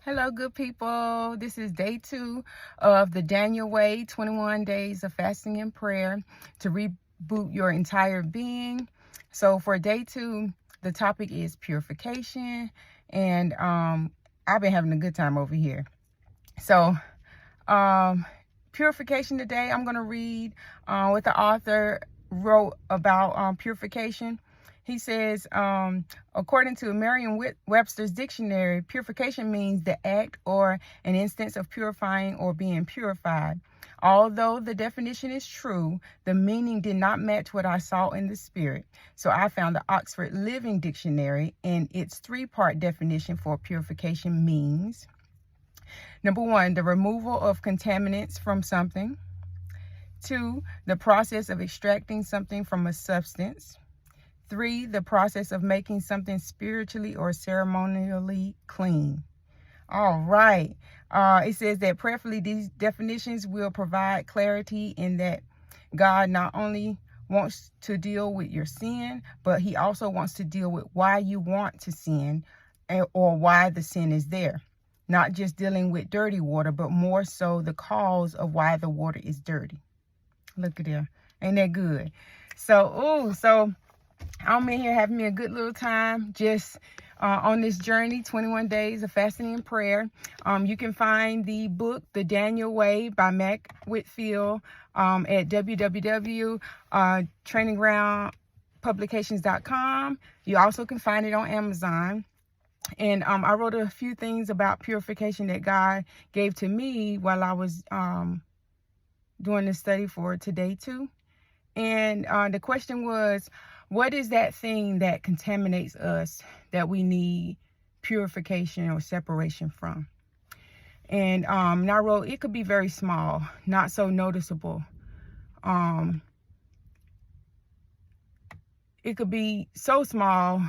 Hello, good people. This is day 2 of the Daniel Way 21 days of fasting and prayer to reboot your entire being. So for day 2, the topic is purification, and I've been having a good time over here. So purification today, I'm going to read what the author wrote about purification. He says, according to Merriam-Webster's dictionary, purification means the act or an instance of purifying or being purified. Although the definition is true, the meaning did not match what I saw in the spirit. So I found the Oxford Living Dictionary, and its 3-part definition for purification means: number 1, the removal of contaminants from something. 2, the process of extracting something from a substance. 3, the process of making something spiritually or ceremonially clean. All right. It says that prayerfully these definitions will provide clarity in that God not only wants to deal with your sin, but he also wants to deal with why you want to sin or why the sin is there. Not just dealing with dirty water, but more so the cause of why the water is dirty. Look at there. Ain't that good? So I'm in here having me a good little time just on this journey, 21 days of fasting and prayer. You can find the book, The Daniel Way by Whitfield, at www.traininggroundpublications.com. You also can find it on Amazon. And I wrote a few things about purification that God gave to me while I was doing this study for today too. And the question was, what is that thing that contaminates us that we need purification or separation from? And I wrote, it could be very small, not so noticeable. It could be so small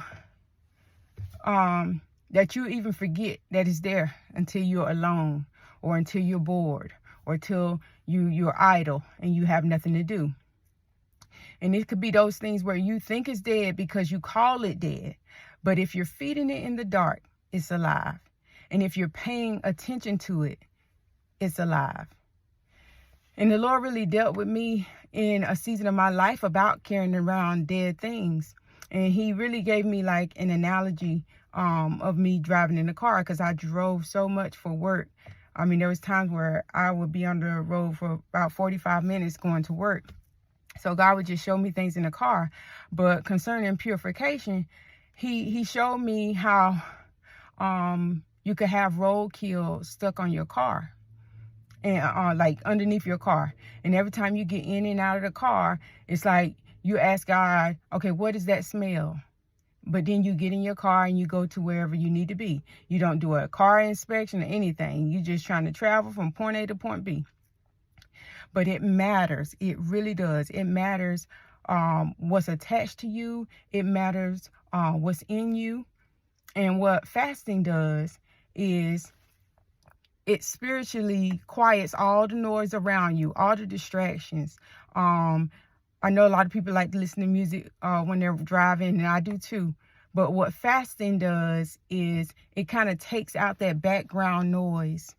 that you even forget that it's there until you're alone, or until you're bored, or until you're idle and you have nothing to do. And it could be those things where you think it's dead because you call it dead. But if you're feeding it in the dark, it's alive. And if you're paying attention to it, it's alive. And the Lord really dealt with me in a season of my life about carrying around dead things. And he really gave me like an analogy of me driving in the car, because I drove so much for work. I mean, there was times where I would be on the road for about 45 minutes going to work. So God would just show me things in the car. But concerning purification, he showed me how you could have roadkill stuck on your car, and like underneath your car. And every time you get in and out of the car, it's like you ask God, okay, what is that smell? But then you get in your car and you go to wherever you need to be. You don't do a car inspection or anything. You're just trying to travel from point A to point B. But it matters. It really does. It matters what's attached to you. It matters what's in you. And what fasting does is it spiritually quiets all the noise around you, all the distractions. I know a lot of people like to listen to music when they're driving, and I do too. But what fasting does is it kind of takes out that background noise.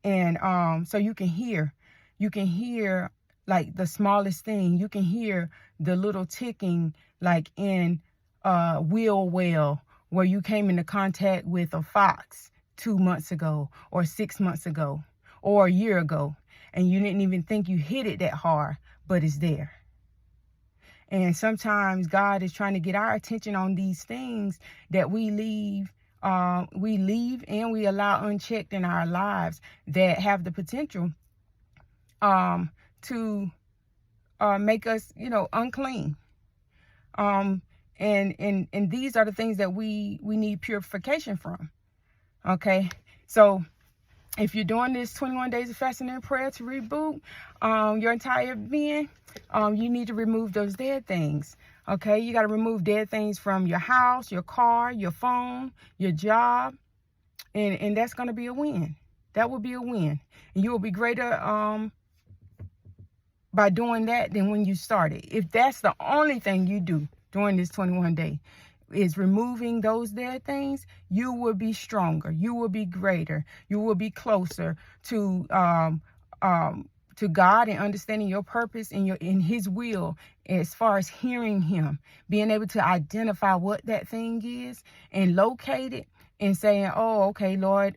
And so you can hear like the smallest thing. You can hear the little ticking, like in wheel well, where you came into contact with a fox 2 months ago, or 6 months ago, or a year ago, and you didn't even think you hit it that hard, but it's there. And sometimes God is trying to get our attention on these things that we leave and we allow unchecked in our lives, that have the potential to make us, unclean. And these are the things that we need purification from. Okay, so if you're doing this 21 days of fasting and prayer to reboot your entire being, you need to remove those dead things. Okay, you got to remove dead things from your house, your car, your phone, your job, and that's going to be a win. That will be a win, and you will be greater by doing that than when you started. If that's the only thing you do during this 21 day, is removing those dead things, you will be stronger. You will be greater. You will be closer to God and understanding your purpose and in His will, as far as hearing Him, being able to identify what that thing is and locate it and saying, oh, okay, Lord,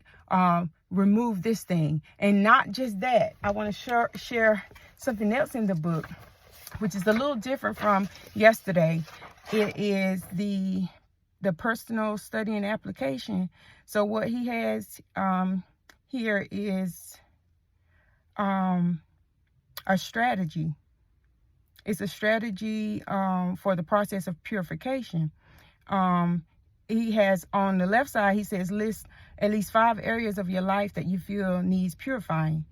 remove this thing. And not just that, I want to share something else in the book, which is a little different from yesterday. It is the personal study and application. So what he has here is a strategy. It's a strategy for the process of purification. He has on the left side, he says, list at least 5 areas of your life that you feel needs purifying.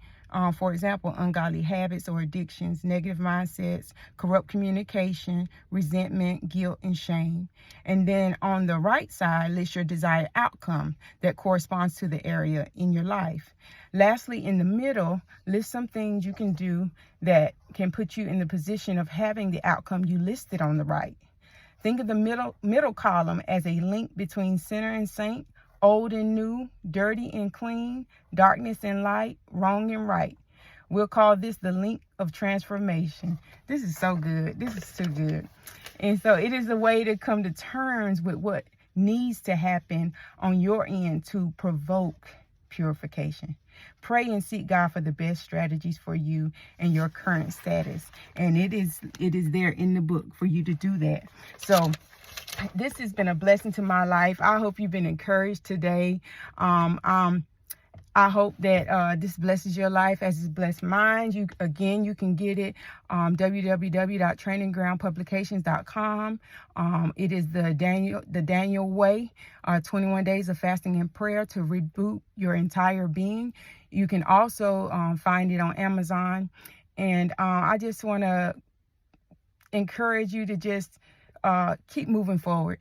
For example, ungodly habits or addictions, negative mindsets, corrupt communication, resentment, guilt, and shame. And then on the right side, list your desired outcome that corresponds to the area in your life. Lastly, in the middle, list some things you can do that can put you in the position of having the outcome you listed on the right. Think of the middle column as a link between sinner and saint, old and new, dirty and clean, darkness and light, wrong and right. We'll call this the link of transformation. This is so good. This is too good. And so it is a way to come to terms with what needs to happen on your end to provoke purification. Pray and seek God for the best strategies for you and your current status. And it is there in the book for you to do that. So this has been a blessing to my life. I hope you've been encouraged today. I hope that this blesses your life as it's blessed mine. You can get it www.traininggroundpublications.com. It is the Daniel Way, 21 days of fasting and prayer to reboot your entire being. You can also find it on Amazon. And I just want to encourage you to just keep moving forward.